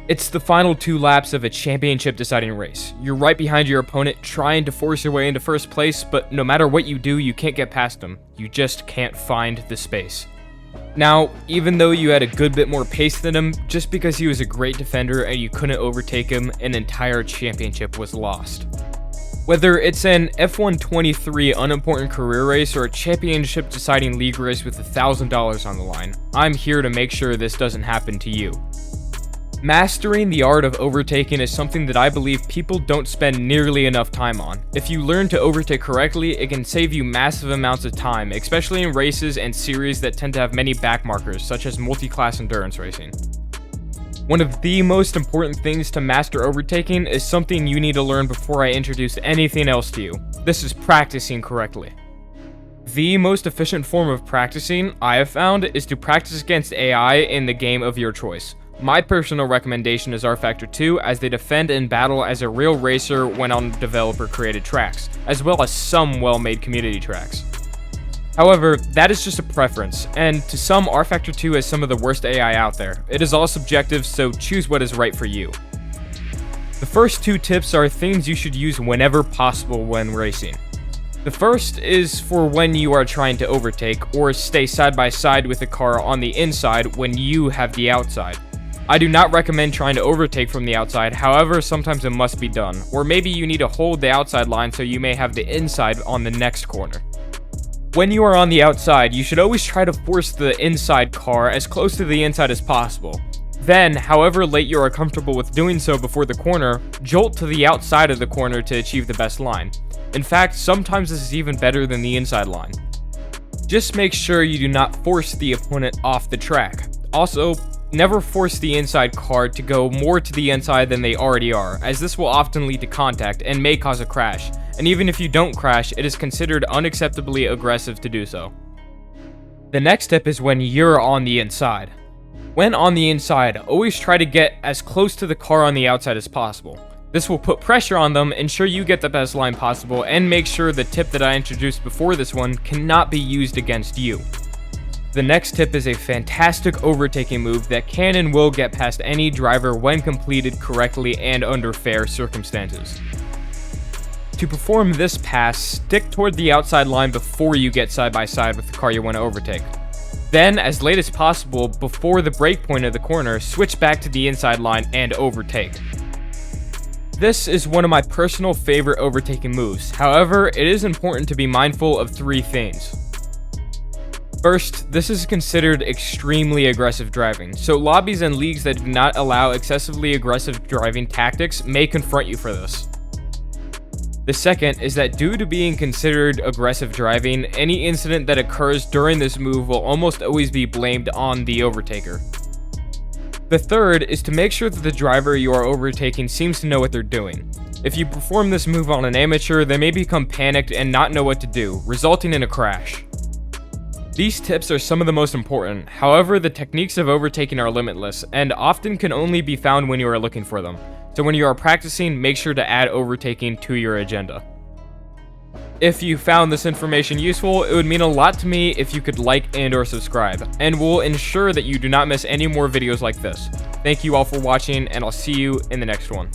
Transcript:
It's the final 2 laps of a championship deciding race. You're right behind your opponent trying to force your way into first place, but no matter what you do, you can't get past them. You just can't find the space. Now, even though you had a good bit more pace than him, just because he was a great defender and you couldn't overtake him, an entire championship was lost. Whether it's an F123 unimportant career race or a championship deciding league race with $1,000 on the line, I'm here to make sure this doesn't happen to you. Mastering the art of overtaking is something that I believe people don't spend nearly enough time on. If you learn to overtake correctly, it can save you massive amounts of time, especially in races and series that tend to have many backmarkers, such as multi-class endurance racing. One of the most important things to master overtaking is something you need to learn before I introduce anything else to you. This is practicing correctly. The most efficient form of practicing I have found is to practice against AI in the game of your choice. My personal recommendation is rFactor 2, as they defend and battle as a real racer when on developer-created tracks, as well as some well-made community tracks. However, that is just a preference, and to some, rFactor 2 has some of the worst AI out there. It is all subjective, so choose what is right for you. The first 2 tips are things you should use whenever possible when racing. The first is for when you are trying to overtake or stay side by side with the car on the inside when you have the outside. I do not recommend trying to overtake from the outside, however, sometimes it must be done, or maybe you need to hold the outside line so you may have the inside on the next corner. When you are on the outside, you should always try to force the inside car as close to the inside as possible. Then, however late you are comfortable with doing so before the corner, jolt to the outside of the corner to achieve the best line. In fact, sometimes this is even better than the inside line. Just make sure you do not force the opponent off the track. Also, never force the inside car to go more to the inside than they already are, as this will often lead to contact and may cause a crash, and even if you don't crash, it is considered unacceptably aggressive to do so. The next tip is when you're on the inside. When on the inside, always try to get as close to the car on the outside as possible. This will put pressure on them, ensure you get the best line possible, and make sure the tip that I introduced before this one cannot be used against you. The next tip is a fantastic overtaking move that can and will get past any driver when completed correctly and under fair circumstances. To perform this pass, stick toward the outside line before you get side by side with the car you want to overtake. Then, as late as possible, before the break point of the corner, switch back to the inside line and overtake. This is one of my personal favorite overtaking moves. However, it is important to be mindful of 3 things. First, this is considered extremely aggressive driving, so lobbies and leagues that do not allow excessively aggressive driving tactics may confront you for this. The second is that due to being considered aggressive driving, any incident that occurs during this move will almost always be blamed on the overtaker. The third is to make sure that the driver you are overtaking seems to know what they're doing. If you perform this move on an amateur, they may become panicked and not know what to do, resulting in a crash. These tips are some of the most important, however, the techniques of overtaking are limitless, and often can only be found when you are looking for them. So when you are practicing, make sure to add overtaking to your agenda. If you found this information useful, it would mean a lot to me if you could like and/or subscribe, and will ensure that you do not miss any more videos like this. Thank you all for watching, and I'll see you in the next one.